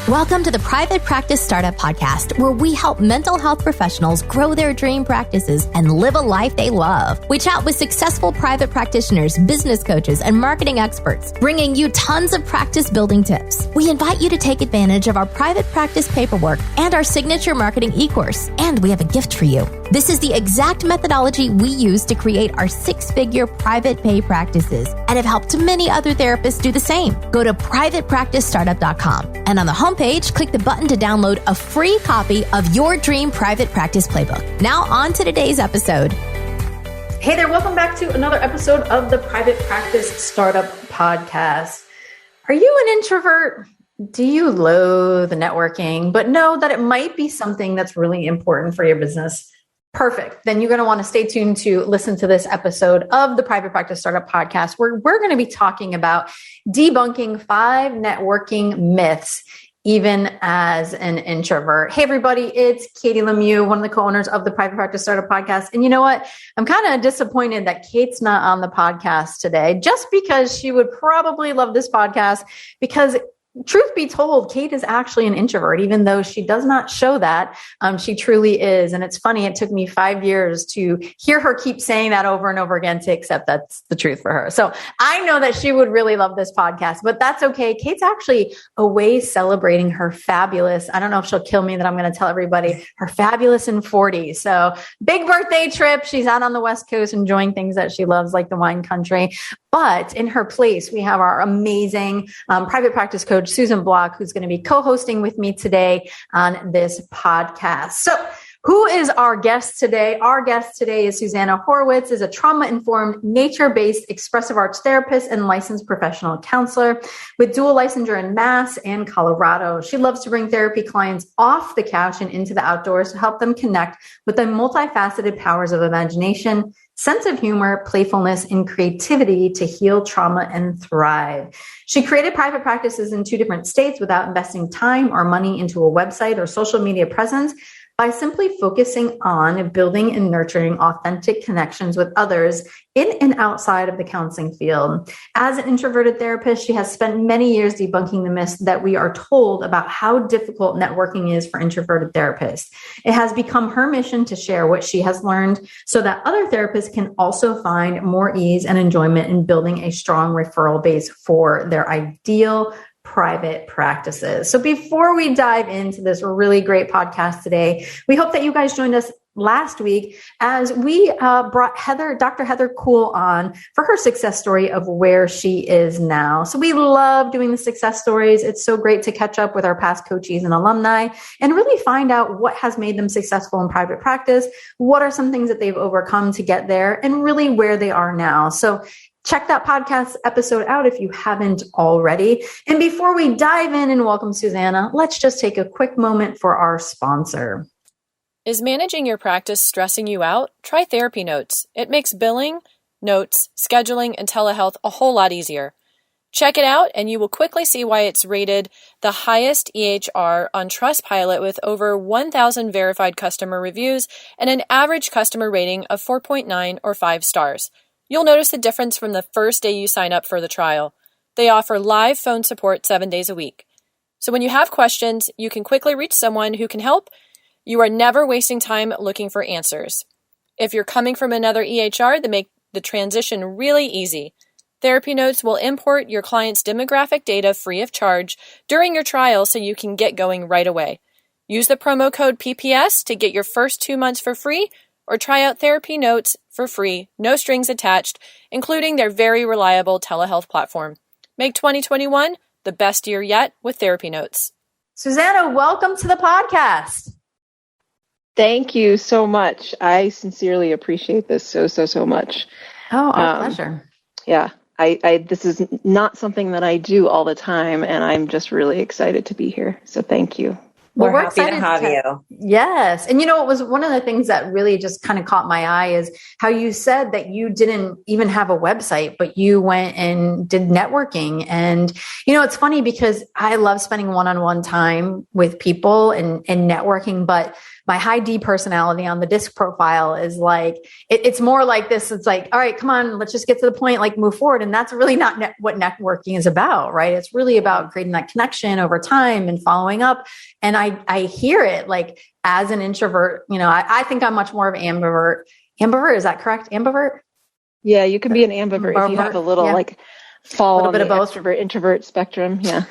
Welcome to the Private Practice Startup Podcast, where we help mental health professionals grow their dream practices and live a life they love. We chat with successful private practitioners, business coaches, and marketing experts, bringing you tons of practice building tips. We invite you to take advantage of our private practice paperwork and our signature marketing e-course. And we have a gift for you. This is the exact methodology we use to create our six-figure private pay practices and have helped many other therapists do the same. Go to privatepracticestartup.com and on the homepage, click the button to download a free copy of your dream private practice playbook. Now on to today's episode. Hey there, welcome back to another episode of the Private Practice Startup Podcast. Are you an introvert? Do you loathe networking, but know that it might be something that's really important for your business? Perfect. Then you're going to want to stay tuned to listen to this episode of the Private Practice Startup Podcast, where we're going to be talking about debunking 5 networking myths, even as an introvert. Hey, everybody, it's Katie Lemieux, one of the co-owners of the Private Practice Startup Podcast. And you know what? I'm kind of disappointed that Kate's not on the podcast today, just because she would probably love this podcast, because truth be told, Kate is actually an introvert, even though she does not show that. She truly is. And it's funny, it took me 5 years to hear her keep saying that over and over again to accept that's the truth for her. So I know that she would really love this podcast, but that's okay. Kate's actually away celebrating her fabulous, I don't know if she'll kill me that I'm going to tell everybody, her fabulous in 40. So big birthday trip. She's out on the West Coast enjoying things that she loves, like the wine country. But in her place, we have our amazing private practice coach, Susan Block, who's going to be co-hosting with me today on this podcast. So who is our guest today? Our guest today is Susanna Horowitz, is a trauma-informed, nature-based expressive arts therapist and licensed professional counselor with dual licensure in Mass and Colorado. She loves to bring therapy clients off the couch and into the outdoors to help them connect with the multifaceted powers of imagination, sense of humor, playfulness, and creativity to heal trauma and thrive. She created private practices in 2 different states without investing time or money into a website or social media presence, by simply focusing on building and nurturing authentic connections with others in and outside of the counseling field. As an introverted therapist, she has spent many years debunking the myths that we are told about how difficult networking is for introverted therapists. It has become her mission to share what she has learned so that other therapists can also find more ease and enjoyment in building a strong referral base for their ideal private practices. So before we dive into this really great podcast today, we hope that you guys joined us last week as we brought Dr. Heather Kuhl on for her success story of where she is now. So we love doing the success stories. It's so great to catch up with our past coaches and alumni and really find out what has made them successful in private practice, what are some things that they've overcome to get there, and really where they are now. So check that podcast episode out if you haven't already. And before we dive in and welcome Susanna, let's just take a quick moment for our sponsor. Is managing your practice stressing you out? Try Therapy Notes. It makes billing, notes, scheduling, and telehealth a whole lot easier. Check it out, and you will quickly see why it's rated the highest EHR on Trustpilot with over 1,000 verified customer reviews and an average customer rating of 4.9 or 5 stars. You'll notice the difference from the first day you sign up for the trial. They offer live phone support 7 days a week. So when you have questions, you can quickly reach someone who can help. You are never wasting time looking for answers. If you're coming from another EHR, they make the transition really easy. Therapy Notes will import your client's demographic data free of charge during your trial so you can get going right away. Use the promo code PPS to get your first 2 months for free, or try out Therapy Notes for free, no strings attached, including their very reliable telehealth platform. Make 2021 the best year yet with Therapy Notes. Susanna, welcome to the podcast. Thank you so much. I sincerely appreciate this so much. Oh, our pleasure. Yeah, I this is not something that I do all the time, and I'm just really excited to be here. So thank you. Well, we're happy to have you. Yes. And you know, it was one of the things that really just kind of caught my eye is how you said that you didn't even have a website, but you went and did networking. And, you know, it's funny because I love spending one-on-one time with people and networking, but my high D personality on the disc profile is like, it's more like this. It's like, all right, come on, let's just get to the point, like move forward. And that's really not what networking is about, right? It's really about creating that connection over time and following up. And I hear it like as an introvert, I think I'm much more of an ambivert. Ambivert, is that correct? Ambivert? Yeah, you can be an ambivert if you have a little like fall on the extrovert introvert spectrum. Yeah.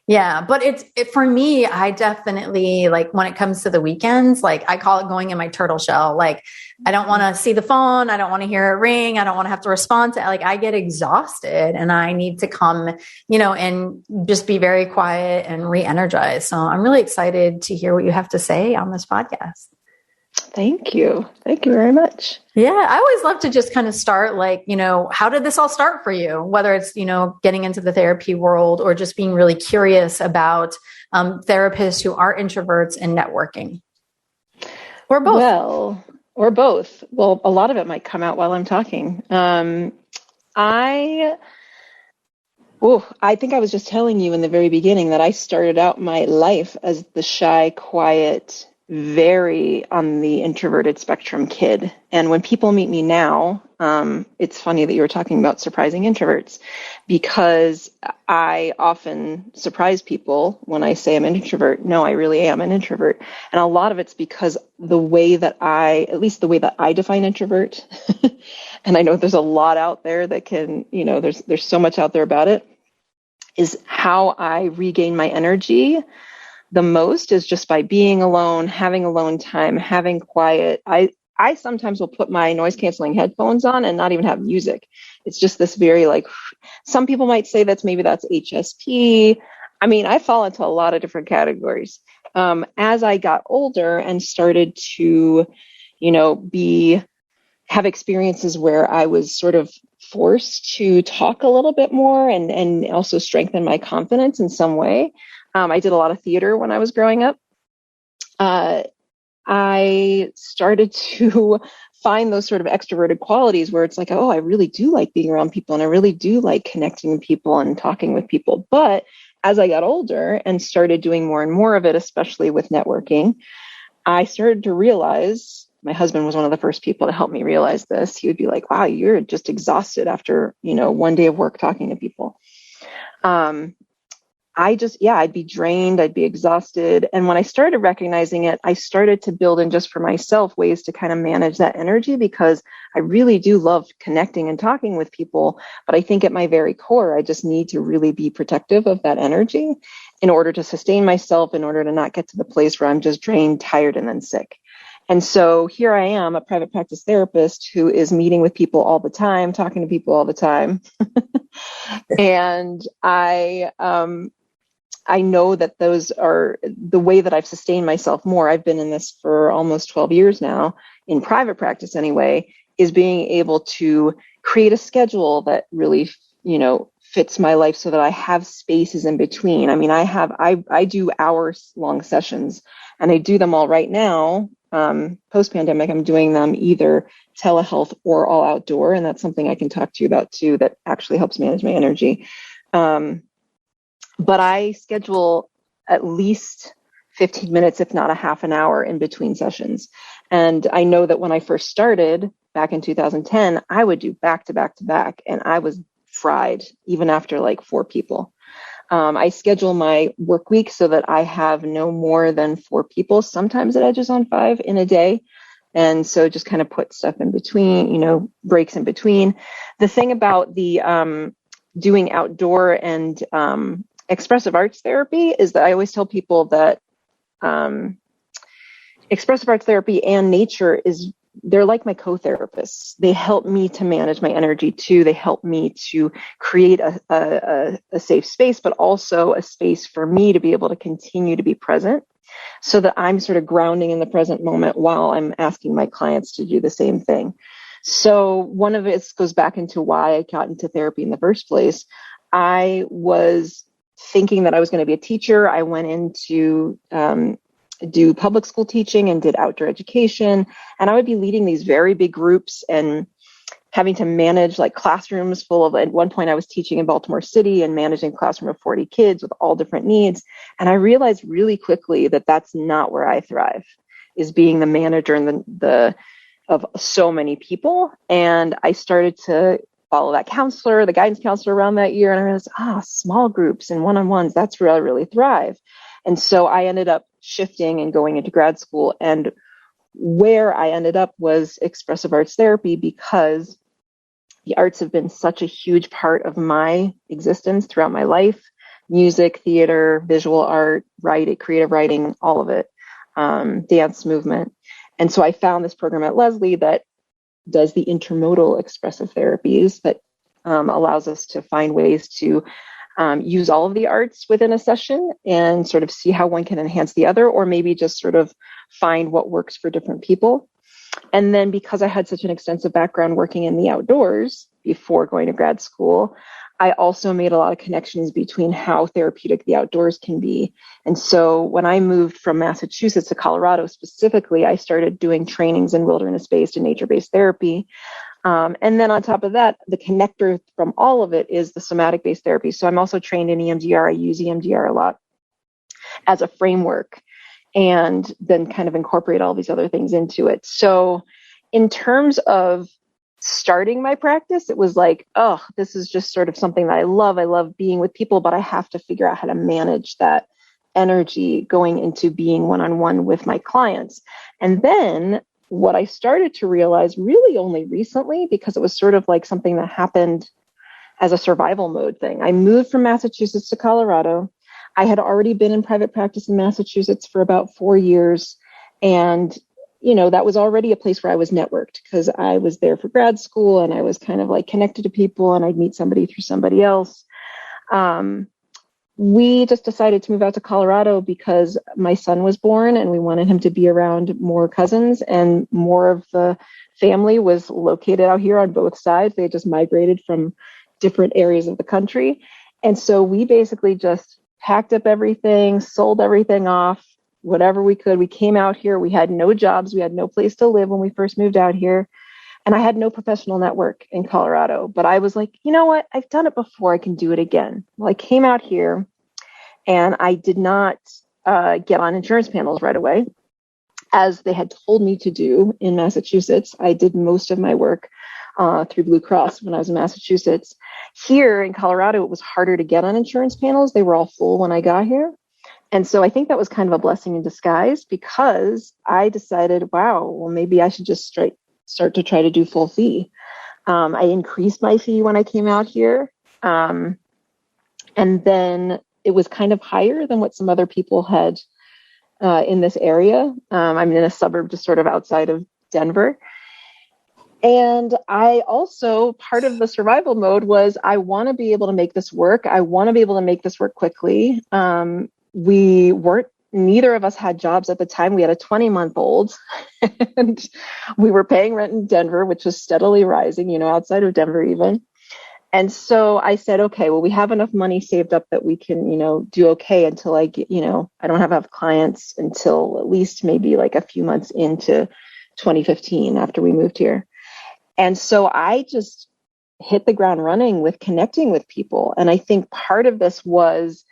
Yeah. But for me, I definitely like when it comes to the weekends, like I call it going in my turtle shell. Like I don't want to see the phone. I don't want to hear it ring. I don't want to have to respond to it. Like I get exhausted and I need to come, and just be very quiet and re-energized. So I'm really excited to hear what you have to say on this podcast. Thank you. Thank you very much. Yeah. I always love to just kind of start like, how did this all start for you? Whether it's, getting into the therapy world or just being really curious about therapists who are introverts and networking. Or both. Or both. Well, a lot of it might come out while I'm talking. I think I was just telling you in the very beginning that I started out my life as the shy, quiet, very on the introverted spectrum kid. And when people meet me now, it's funny that you were talking about surprising introverts, because I often surprise people when I say I'm an introvert. No, I really am an introvert. And a lot of it's because at least the way that I define introvert, and I know there's a lot out there that can, there's so much out there about it, is how I regain my energy the most is just by being alone, having alone time, having quiet. I sometimes will put my noise canceling headphones on and not even have music. It's just this very some people might say that's HSP. I mean, I fall into a lot of different categories. As I got older and started to, have experiences where I was sort of forced to talk a little bit more and also strengthen my confidence in some way. I did a lot of theater when I was growing up. I started to find those sort of extroverted qualities where it's like, oh, I really do like being around people and I really do like connecting with people and talking with people. But as I got older and started doing more and more of it, especially with networking, I started to realize, my husband was one of the first people to help me realize this. He would be like, wow, you're just exhausted after, one day of work talking to people. I'd be drained, I'd be exhausted. And when I started recognizing it, I started to build in just for myself ways to kind of manage that energy, because I really do love connecting and talking with people. But I think at my very core, I just need to really be protective of that energy in order to sustain myself, in order to not get to the place where I'm just drained, tired, and then sick. And so here I am, a private practice therapist who is meeting with people all the time, talking to people all the time. And I know that those are the way that I've sustained myself more. I've been in this for almost 12 years now, in private practice anyway, is being able to create a schedule that really, fits my life so that I have spaces in between. I mean, I do hours long sessions, and I do them all right now. Post-pandemic, I'm doing them either telehealth or all outdoor. And that's something I can talk to you about too, that actually helps manage my energy. But I schedule at least 15 minutes, if not a half an hour in between sessions. And I know that when I first started back in 2010, I would do back to back to back, and I was fried even after 4 people. I schedule my work week so that I have no more than 4 people. Sometimes it edges on 5 in a day. And so just kind of put stuff in between, breaks in between. The thing about the doing outdoor and expressive arts therapy is that I always tell people that expressive arts therapy and nature they're like my co-therapists. They help me to manage my energy too. They help me to create a safe space, but also a space for me to be able to continue to be present, so that I'm sort of grounding in the present moment while I'm asking my clients to do the same thing. So one of it goes back into why I got into therapy in the first place. I was thinking that I was going to be a teacher. I went into do public school teaching and did outdoor education. And I would be leading these very big groups and having to manage classrooms full of, at one point I was teaching in Baltimore City and managing a classroom of 40 kids with all different needs. And I realized really quickly that that's not where I thrive. is being the manager and the of so many people. And I started to follow that counselor, the guidance counselor around that year. And I realized, small groups and one-on-ones, that's where I really thrive. And so I ended up shifting and going into grad school. And where I ended up was expressive arts therapy, because the arts have been such a huge part of my existence throughout my life. Music, theater, visual art, creative writing, all of it, dance, movement. And so I found this program at Lesley that does the intermodal expressive therapies that allows us to find ways to use all of the arts within a session and sort of see how one can enhance the other, or maybe just sort of find what works for different people. And then because I had such an extensive background working in the outdoors before going to grad school, I also made a lot of connections between how therapeutic the outdoors can be. And so when I moved from Massachusetts to Colorado specifically, I started doing trainings in wilderness-based and nature-based therapy. And then on top of that, the connector from all of it is the somatic-based therapy. So I'm also trained in EMDR. I use EMDR a lot as a framework, and then kind of incorporate all these other things into it. So in terms of starting my practice, it was like, this is just sort of something that I love. I love being with people, but I have to figure out how to manage that energy going into being one-on-one with my clients. And then what I started to realize really only recently, because it was sort of like something that happened as a survival mode thing. I moved from Massachusetts to Colorado. I had already been in private practice in Massachusetts for about 4 years. And that was already a place where I was networked, because I was there for grad school and I was kind of like connected to people, and I'd meet somebody through somebody else. We just decided to move out to Colorado because my son was born and we wanted him to be around more cousins, and more of the family was located out here on both sides. They had just migrated from different areas of the country. And so we basically just packed up everything, sold everything off, whatever we could. We came out here. We had no jobs. We had no place to live when we first moved out here. And I had no professional network in Colorado. But I was like, you know what? I've done it before. I can do it again. Well, I came out here and I did not get on insurance panels right away, as they had told me to do in Massachusetts. I did most of my work through Blue Cross when I was in Massachusetts. Here in Colorado, it was harder to get on insurance panels. They were all full when I got here. And so I think that was kind of a blessing in disguise, because I decided, well, maybe I should just start to try to do full fee. I increased my fee when I came out here. And then it was kind of higher than what some other people had in this area. I'm in a suburb just sort of outside of Denver. And I also, part of the survival mode was, I want to be able to make this work. I want to be able to make this work quickly. Neither of us had jobs at the time. We had a 20-month-old and we were paying rent in Denver, which was steadily rising, outside of Denver even. And so I said, okay, well, we have enough money saved up that we can, do okay until I get, I don't have clients until at least maybe like a few months into 2015 after we moved here. And so I just hit the ground running with connecting with people. And I think part of this was,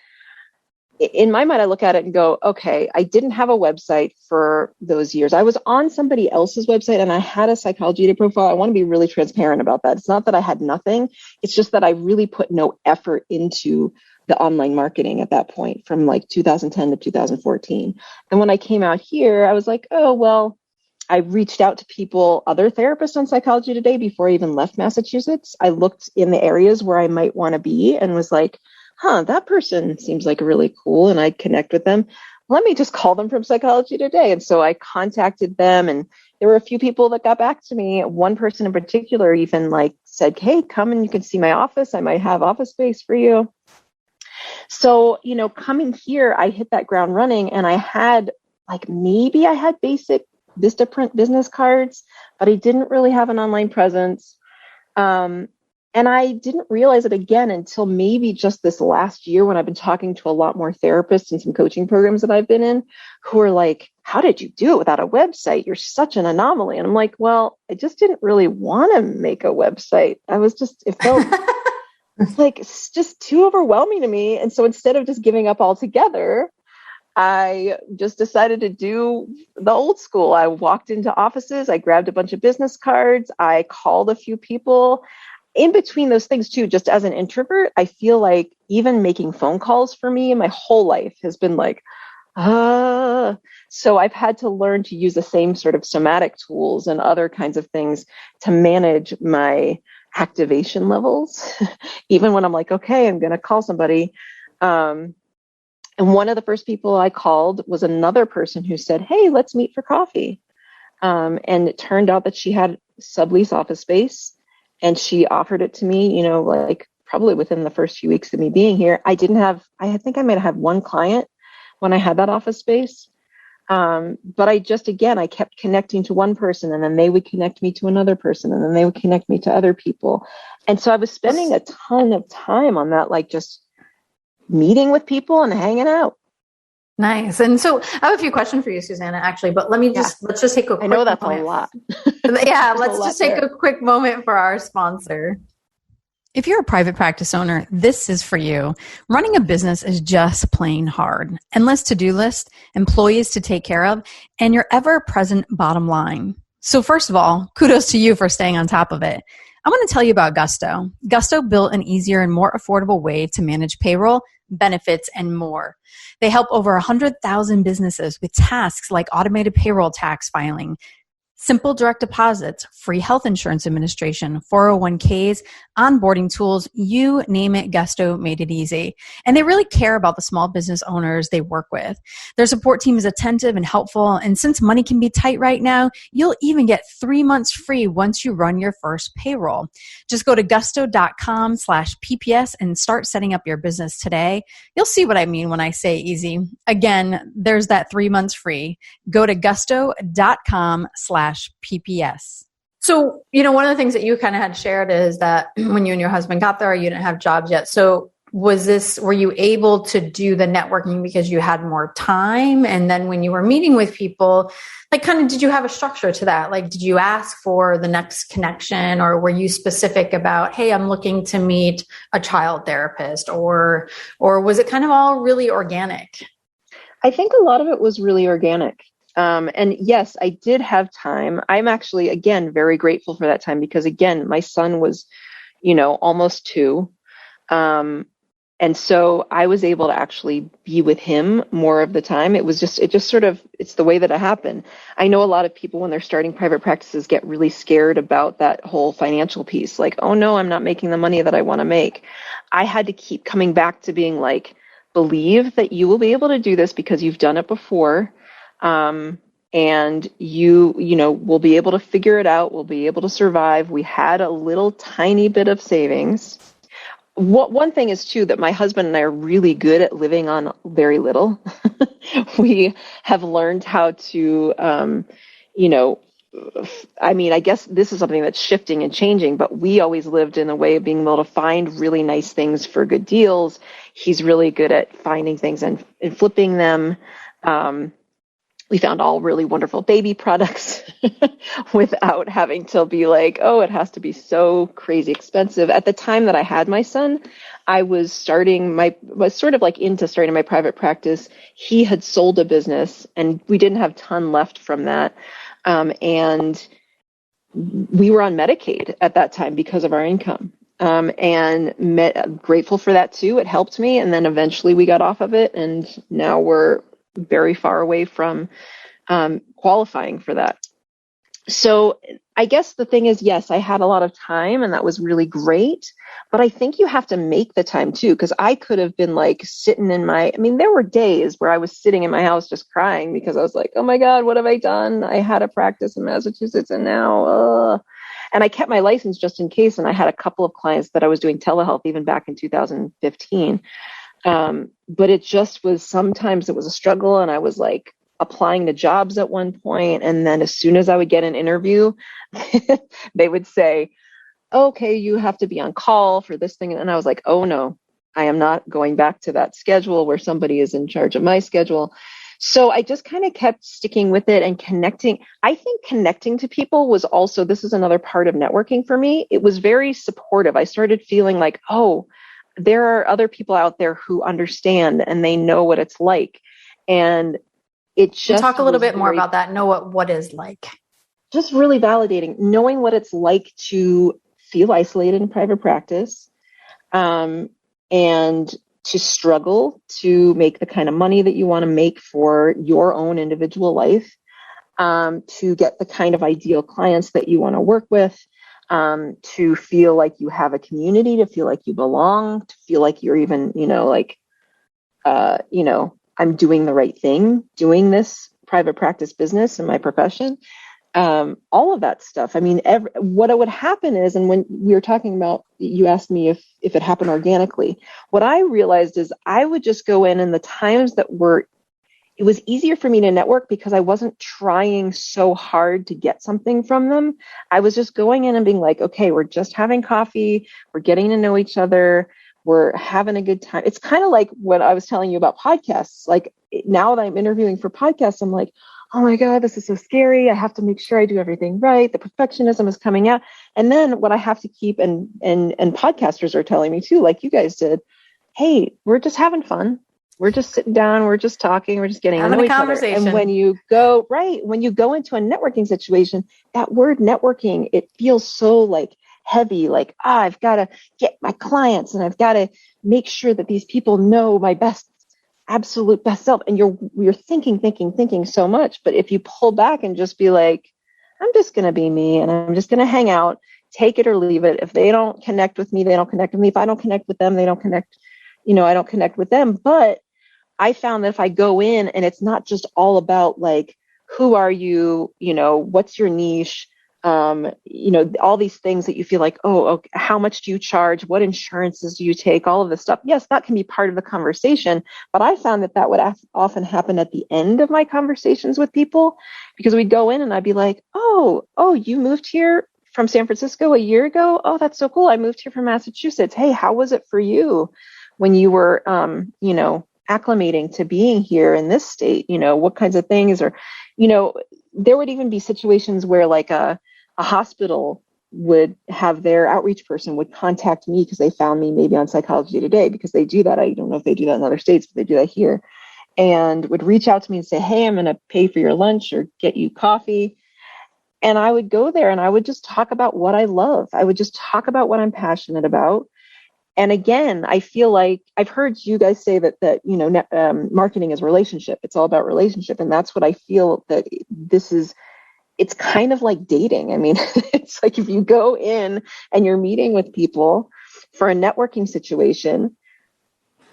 in my mind, I look at it and go, okay, I didn't have a website for those years. I was on somebody else's website and I had a Psychology Today profile. I want to be really transparent about that. It's not that I had nothing. It's just that I really put no effort into the online marketing at that point, from like 2010 to 2014. And when I came out here, I was like, oh, well, I reached out to people, other therapists on Psychology Today before I even left Massachusetts. I looked in the areas where I might want to be and was like, that person seems like really cool, and I'd connect with them. Let me just call them from Psychology Today. And so I contacted them, and there were a few people that got back to me. One person in particular even said, hey, come and you can see my office. I might have office space for you. So, coming here, I hit that ground running, and I had maybe I had basic Vistaprint business cards, but I didn't really have an online presence. And I didn't realize it again until maybe just this last year, when I've been talking to a lot more therapists and some coaching programs that I've been in, who are like, how did you do it without a website? You're such an anomaly. And I'm like, well, I just didn't really want to make a website. It felt like it's just too overwhelming to me. And so instead of just giving up altogether, I just decided to do the old school. I walked into offices, I grabbed a bunch of business cards, I called a few people. In between those things too, just as an introvert, I feel like even making phone calls for me my whole life has been like, so I've had to learn to use the same sort of somatic tools and other kinds of things to manage my activation levels, even when I'm like, okay, I'm going to call somebody. And one of the first people I called was another person who said, hey, let's meet for coffee. And it turned out that she had sublease office space and she offered it to me, like probably within the first few weeks of me being here. I think I might have had one client when I had that office space. But I kept connecting to one person and then they would connect me to another person and then they would connect me to other people. And so I was spending a ton of time on that, like just meeting with people and hanging out. Nice. And so I have a few questions for you, Susanna, actually, but let's just take a quick moment. I know that's a lot. Yeah, let's just take a quick moment for our sponsor. If you're a private practice owner, this is for you. Running a business is just plain hard. Endless to-do list, employees to take care of, and your ever-present bottom line. So first of all, kudos to you for staying on top of it. I want to tell you about Gusto. Gusto built an easier and more affordable way to manage payroll, benefits, and more. They help over 100,000 businesses with tasks like automated payroll tax filing, simple direct deposits, free health insurance administration, 401ks, onboarding tools, you name it, Gusto made it easy. And they really care about the small business owners they work with. Their support team is attentive and helpful. And since money can be tight right now, you'll even get 3 months free once you run your first payroll. Just go to gusto.com/PPS and start setting up your business today. You'll see what I mean when I say easy. Again, there's that 3 months free. Go to gusto.com/PPS. So, one of the things that you kind of had shared is that when you and your husband got there, you didn't have jobs yet. So were you able to do the networking because you had more time? And then when you were meeting with people, like did you have a structure to that? Like, did you ask for the next connection or were you specific about, hey, I'm looking to meet a child therapist or was it kind of all really organic? I think a lot of it was really organic. And yes, I did have time. I'm actually, again, very grateful for that time because, again, my son was, almost 2. And so I was able to actually be with him more of the time. It's the way that it happened. I know a lot of people when they're starting private practices get really scared about that whole financial piece. Like, oh no, I'm not making the money that I want to make. I had to keep coming back to being like, believe that you will be able to do this because you've done it before. And you will be able to figure it out. We'll be able to survive. We had a little tiny bit of savings. One thing is too, that my husband and I are really good at living on very little. We have learned how to, I guess this is something that's shifting and changing, but we always lived in a way of being able to find really nice things for good deals. He's really good at finding things and flipping them. We found all really wonderful baby products without having to be like, oh, it has to be so crazy expensive. At the time that I had my son, I was sort of like into starting my private practice. He had sold a business and we didn't have a ton left from that. And we were on Medicaid at that time because of our income. Grateful for that too. It helped me. And then eventually we got off of it. And now we're very far away from qualifying for that. So I guess the thing is, yes, I had a lot of time and that was really great, but I think you have to make the time too. Cause I could have been like sitting there were days where I was sitting in my house just crying because I was like, oh my God, what have I done? I had a practice in Massachusetts and now, and I kept my license just in case. And I had a couple of clients that I was doing telehealth even back in 2015. But it just was, sometimes it was a struggle and I was like applying to jobs at one point. And then as soon as I would get an interview, they would say, okay, you have to be on call for this thing. And I was like, oh no, I am not going back to that schedule where somebody is in charge of my schedule. So I just kind of kept sticking with it and connecting. I think connecting to people was also, this is another part of networking for me. It was very supportive. I started feeling like, oh, there are other people out there who understand and they know what it's like. And it just talk a little bit more about that. Know what is like. Just really validating, knowing what it's like to feel isolated in private practice, and to struggle to make the kind of money that you want to make for your own individual life, to get the kind of ideal clients that you want to work with, to feel like you have a community, to feel like you belong, to feel like you're even, I'm doing the right thing, doing this private practice business in my profession. All of that stuff. I mean, what would happen is, and when we were talking about, you asked me if it happened organically, what I realized is I would just go in, and the times that it was easier for me to network because I wasn't trying so hard to get something from them. I was just going in and being like, okay, we're just having coffee. We're getting to know each other. We're having a good time. It's kind of like what I was telling you about podcasts. Like now that I'm interviewing for podcasts, I'm like, oh my God, this is so scary. I have to make sure I do everything right. The perfectionism is coming out. And then what I have to keep, and podcasters are telling me too, like you guys did, hey, we're just having fun. We're just sitting down. We're just talking. We're just getting to know each other. And when you go into a networking situation, that word networking, it feels so like heavy, like, I've got to get my clients and I've got to make sure that these people know my absolute best self. And you're thinking so much. But if you pull back and just be like, I'm just going to be me and I'm just going to hang out, take it or leave it. If they don't connect with me, they don't connect with me. If I don't connect with them, they don't connect, I don't connect with them. But I found that if I go in and it's not just all about like, who are you, what's your niche, all these things that you feel like, okay, how much do you charge? What insurances do you take? All of this stuff. Yes, that can be part of the conversation. But I found that would often happen at the end of my conversations with people, because we'd go in and I'd be like, oh, you moved here from San Francisco a year ago? Oh, that's so cool. I moved here from Massachusetts. Hey, how was it for you when you were, acclimating to being here in this state? What kinds of things? Or, there would even be situations where like a hospital would have their outreach person would contact me because they found me maybe on Psychology Today, because they do that. I don't know if they do that in other states, but they do that here, and would reach out to me and say, hey, I'm going to pay for your lunch or get you coffee. And I would go there and I would just talk about what I love. I would just talk about what I'm passionate about. And again, I feel like I've heard you guys say that marketing is relationship. It's all about relationship. And that's what I feel that it's kind of like dating. I mean, it's like if you go in and you're meeting with people for a networking situation,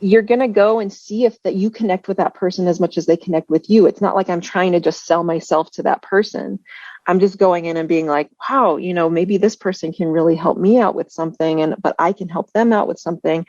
you're going to go and see if that you connect with that person as much as they connect with you. It's not like I'm trying to just sell myself to that person. I'm just going in and being like, wow, maybe this person can really help me out with something, but I can help them out with something.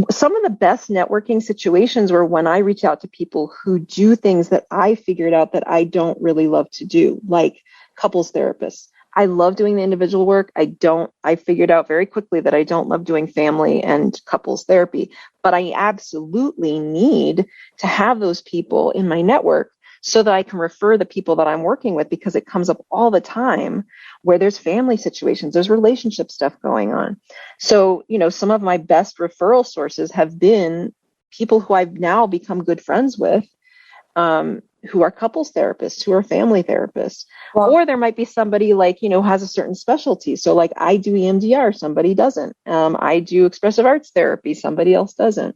Some of the best networking situations were when I reach out to people who do things that I figured out that I don't really love to do, like couples therapists. I love doing the individual work. I figured out very quickly that I don't love doing family and couples therapy, but I absolutely need to have those people in my network so that I can refer the people that I'm working with, because it comes up all the time where there's family situations, there's relationship stuff going on. So, some of my best referral sources have been people who I've now become good friends with, who are couples therapists, who are family therapists. Well, or there might be somebody like, has a certain specialty. So like I do EMDR, somebody doesn't. I do expressive arts therapy, somebody else doesn't.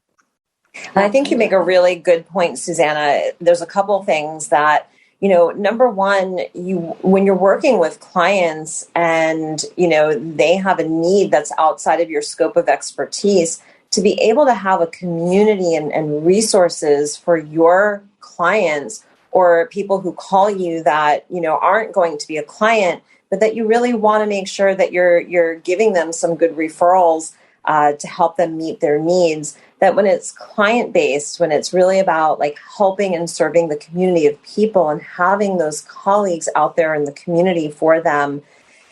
And I think you make a really good point, Susanna. There's a couple things that, number one, when you're working with clients and, they have a need that's outside of your scope of expertise, to be able to have a community and resources for your clients or people who call you that, aren't going to be a client, but that you really want to make sure that you're giving them some good referrals to help them meet their needs. That when it's client-based, when it's really about like helping and serving the community of people and having those colleagues out there in the community for them,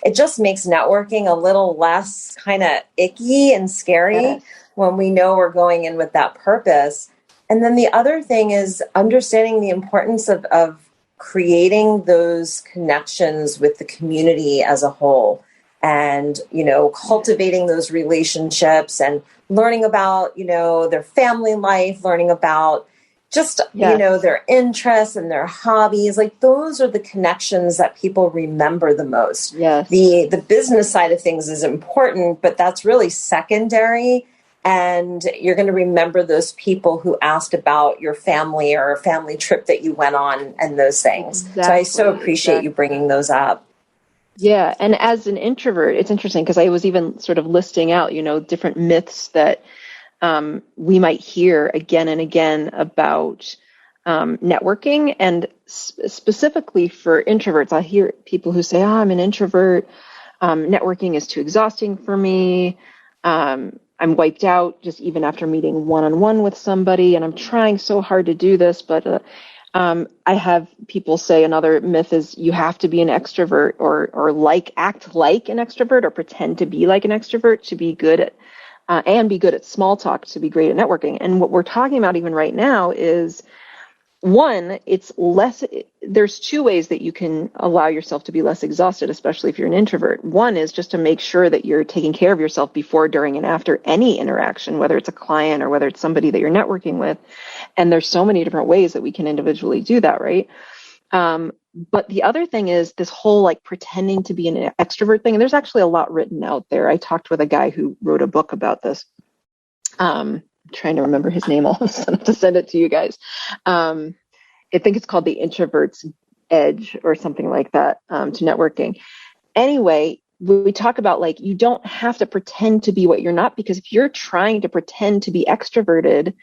it just makes networking a little less kind of icky and scary when we know we're going in with that purpose. And then the other thing is understanding the importance of creating those connections with the community as a whole. And, cultivating those relationships and learning about, their family life, learning about just, Yes. their interests and their hobbies. Like those are the connections that people remember the most. Yes. The business side of things is important, but that's really secondary. And you're going to remember those people who asked about your family or a family trip that you went on and those things. Exactly. So I so appreciate you bringing those up. Yeah. And as an introvert, it's interesting because I was even sort of listing out, different myths that we might hear again and again about networking. And specifically for introverts, I hear people who say, I'm an introvert. Networking is too exhausting for me. I'm wiped out just even after meeting one-on-one with somebody, and I'm trying so hard to do this, but I have people say another myth is you have to be an extrovert or act like an extrovert or pretend to be like an extrovert to be good at and be good at small talk to be great at networking. And what we're talking about even right now is one, there's two ways that you can allow yourself to be less exhausted, especially if you're an introvert. One is just to make sure that you're taking care of yourself before, during, and after any interaction, whether it's a client or whether it's somebody that you're networking with. And there's so many different ways that we can individually do that, right? But the other thing is this whole like pretending to be an extrovert thing. And there's actually a lot written out there. I talked with a guy who wrote a book about this. I'm trying to remember his name. I'll have to send it to you guys. I think it's called The Introvert's Edge or something like that, to networking. Anyway, we talk about like, you don't have to pretend to be what you're not, because if you're trying to pretend to be extroverted,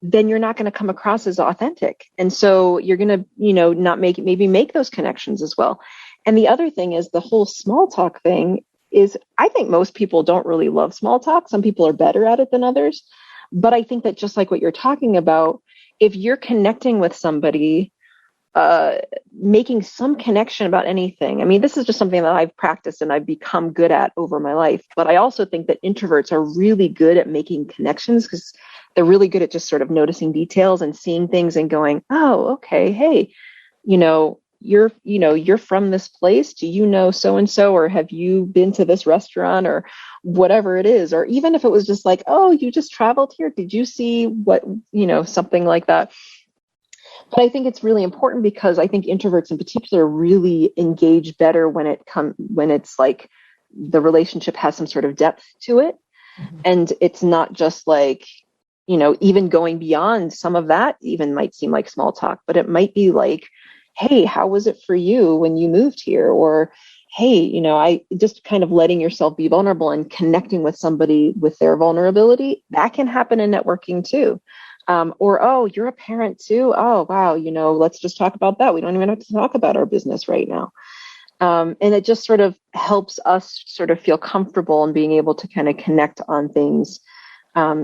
then you're not going to come across as authentic. And so you're going to, not make those connections as well. And the other thing is the whole small talk thing is, I think most people don't really love small talk. Some people are better at it than others. But I think that just like what you're talking about, if you're connecting with somebody, making some connection about anything. I mean, this is just something that I've practiced and I've become good at over my life. But I also think that introverts are really good at making connections because they're really good at just sort of noticing details and seeing things and going, oh, okay, hey, you're from this place. Do you know so-and-so, or have you been to this restaurant, or whatever it is? Or even if it was just like, oh, you just traveled here. Did you see what, something like that. But I think it's really important because I think introverts in particular really engage better when it's like the relationship has some sort of depth to it. Mm-hmm. And it's not just like, even going beyond some of that even might seem like small talk, but it might be like, hey, how was it for you when you moved here? Or, hey, I just kind of letting yourself be vulnerable and connecting with somebody with their vulnerability. That can happen in networking too. Or, oh, you're a parent too. Oh, wow. Let's just talk about that. We don't even have to talk about our business right now. And it just sort of helps us sort of feel comfortable in being able to kind of connect on things,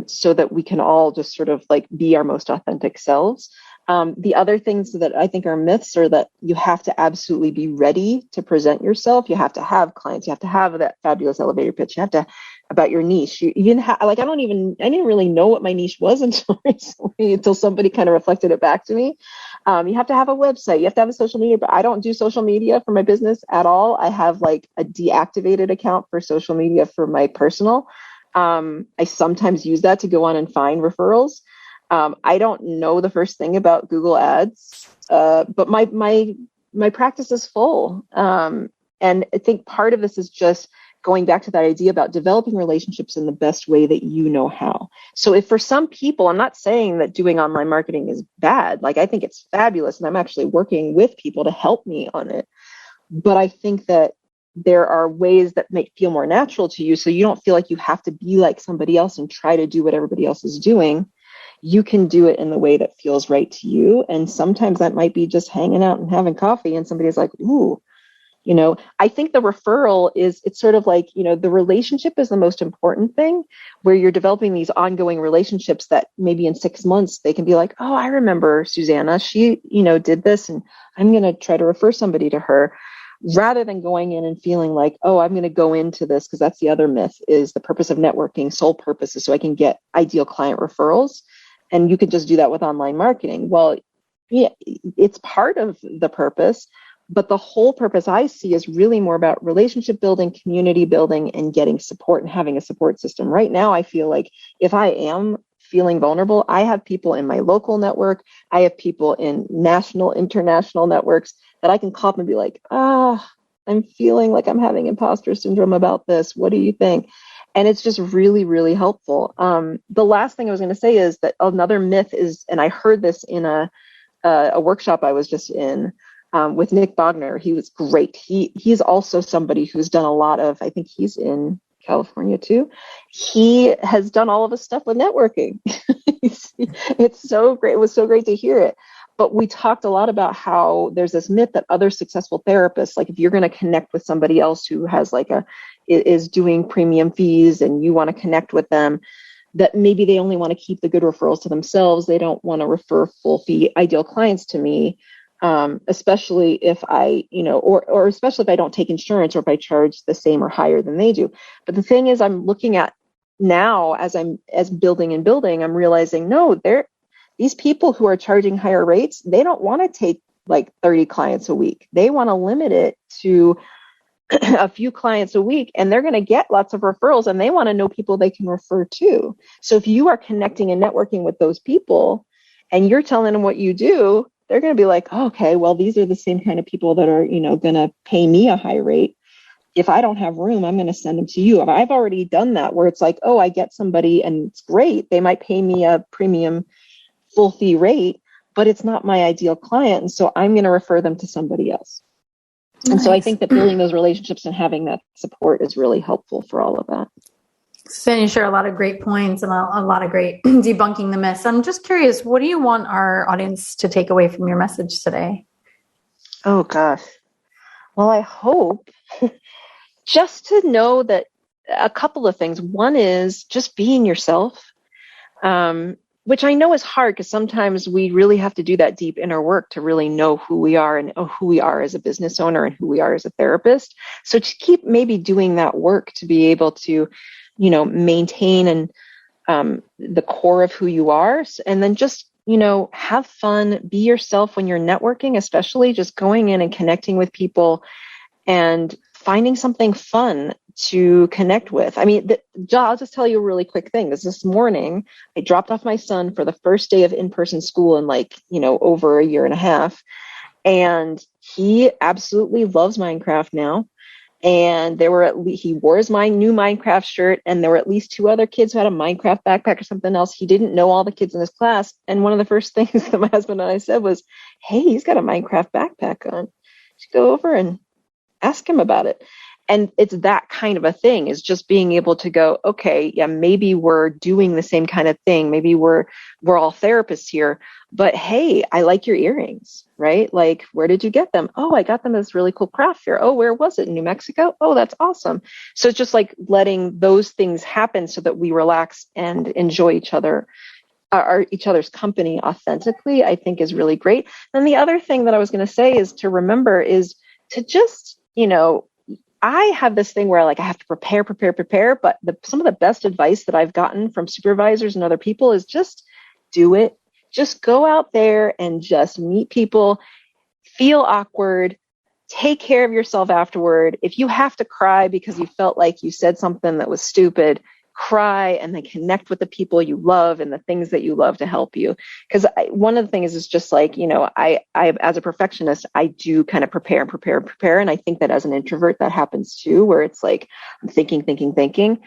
so that we can all just sort of like be our most authentic selves. The other things that I think are myths are that you have to absolutely be ready to present yourself. You have to have clients. You have to have that fabulous elevator pitch. You have to about your niche. You even I didn't really know what my niche was until recently, until somebody kind of reflected it back to me. You have to have a website. You have to have a social media, but I don't do social media for my business at all. I have like a deactivated account for social media for my personal. I sometimes use that to go on and find referrals. I don't know the first thing about Google Ads, but my practice is full. And I think part of this is just going back to that idea about developing relationships in the best way that you know how. So if for some people, I'm not saying that doing online marketing is bad. Like, I think it's fabulous, and I'm actually working with people to help me on it. But I think that there are ways that make feel more natural to you, so you don't feel like you have to be like somebody else and try to do what everybody else is doing. You can do it in the way that feels right to you. And sometimes that might be just hanging out and having coffee and somebody's like, ooh, I think the referral it's sort of like, the relationship is the most important thing, where you're developing these ongoing relationships that maybe in 6 months they can be like, oh, I remember Susanna, she, did this, and I'm going to try to refer somebody to her, rather than going in and feeling like, oh, I'm going to go into this, because that's the other myth, is the purpose of networking, sole purpose is so I can get ideal client referrals. And you can just do that with online marketing. Well, yeah, it's part of the purpose, but the whole purpose I see is really more about relationship building, community building, and getting support and having a support system. Right now, I feel like if I am feeling vulnerable, I have people in my local network. I have people in national, international networks that I can call up and be like, I'm feeling like I'm having imposter syndrome about this. What do you think? And it's just really, really helpful. The last thing I was going to say is that another myth is, and I heard this in a workshop I was just in with Nick Bogner. He was great. He's also somebody who's done a lot of, I think he's in California too. He has done all of his stuff with networking. It's so great. It was so great to hear it. But we talked a lot about how there's this myth that other successful therapists, like if you're going to connect with somebody else who has is doing premium fees and you want to connect with them, that maybe they only want to keep the good referrals to themselves. They don't want to refer full fee ideal clients to me, especially if I, or especially if I don't take insurance or if I charge the same or higher than they do. But the thing is, I'm looking at now as building, I'm realizing, no, these people who are charging higher rates, they don't want to take like 30 clients a week. They want to limit it to a few clients a week, and they're going to get lots of referrals, and they want to know people they can refer to. So if you are connecting and networking with those people and you're telling them what you do, they're going to be like, oh, okay, well, these are the same kind of people that are, going to pay me a high rate. If I don't have room, I'm going to send them to you. I've already done that where it's like, oh, I get somebody and it's great. They might pay me a premium full fee rate, but it's not my ideal client. And so I'm going to refer them to somebody else. Nice. And so I think that building those relationships and having that support is really helpful for all of that. So you share a lot of great points and a lot of great debunking the myths. I'm just curious, what do you want our audience to take away from your message today? Oh, gosh. Well, I hope just to know that a couple of things. One is just being yourself. Which I know is hard because sometimes we really have to do that deep inner work to really know who we are and who we are as a business owner and who we are as a therapist. So to keep maybe doing that work to be able to, maintain and the core of who you are. And then just, have fun, be yourself when you're networking, especially just going in and connecting with people and finding something fun to connect with. I mean, I'll just tell you a really quick thing. This morning, I dropped off my son for the first day of in-person school in over a year and a half. And he absolutely loves Minecraft now. And he wore his new Minecraft shirt, and there were at least 2 other kids who had a Minecraft backpack or something else. He didn't know all the kids in his class. And one of the first things that my husband and I said was, hey, he's got a Minecraft backpack on. Just go over and ask him about it. And it's that kind of a thing, is just being able to go, okay, yeah, maybe we're doing the same kind of thing. Maybe we're all therapists here, but hey, I like your earrings, right? Like, where did you get them? Oh, I got them at this really cool craft fair. Oh, where was it? In New Mexico? Oh, that's awesome. So it's just like letting those things happen so that we relax and enjoy each other's company authentically, I think is really great. And the other thing that I was going to say is to remember is to just, I have this thing where I have to prepare, but some of the best advice that I've gotten from supervisors and other people is just do it. Just go out there and just meet people, feel awkward, take care of yourself afterward. If you have to cry because you felt like you said something that was stupid, cry and then connect with the people you love and the things that you love to help you. Because one of the things is just I as a perfectionist, I do kind of prepare. And I think that as an introvert, that happens too, where it's like I'm thinking,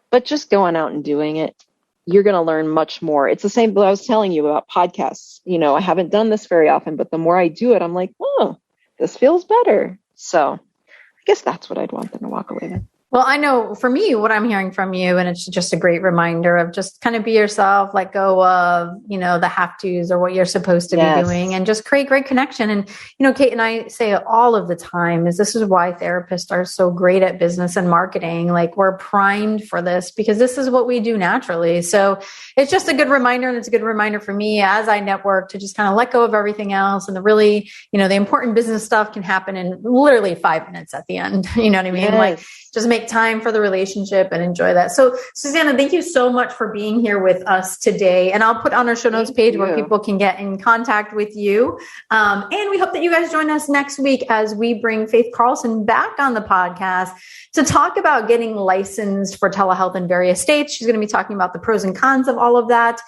but just going out and doing it, you're going to learn much more. It's the same that I was telling you about podcasts. I haven't done this very often, but the more I do it, I'm like, oh, this feels better. So I guess that's what I'd want them to walk away with. Well, I know for me, what I'm hearing from you, and it's just a great reminder of just kind of be yourself, let go of, the have-tos or what you're supposed to be doing, and just create great connection. And, Kate and I say it all of the time this is why therapists are so great at business and marketing. Like, we're primed for this because this is what we do naturally. So it's just a good reminder. And it's a good reminder for me as I network to just kind of let go of everything else. And the really, the important business stuff can happen in literally 5 minutes at the end. You know what I mean? Like, just make make time for the relationship and enjoy that. So Susanna, thank you so much for being here with us today. And I'll put on our show notes page where people can get in contact with you. And we hope that you guys join us next week as we bring Faith Carlson back on the podcast to talk about getting licensed for telehealth in various states. She's going to be talking about the pros and cons of all of that.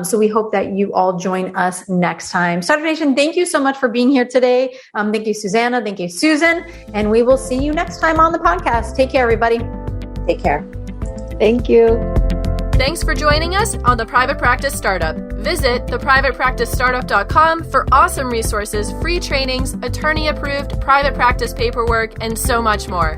So we hope that you all join us next time. Startup Nation, thank you so much for being here today. Thank you, Susanna. Thank you, Susan. And we will see you next time on the podcast. Take care, everybody. Take care. Thank you. Thanks for joining us on The Private Practice Startup. Visit theprivatepracticestartup.com for awesome resources, free trainings, attorney-approved private practice paperwork, and so much more.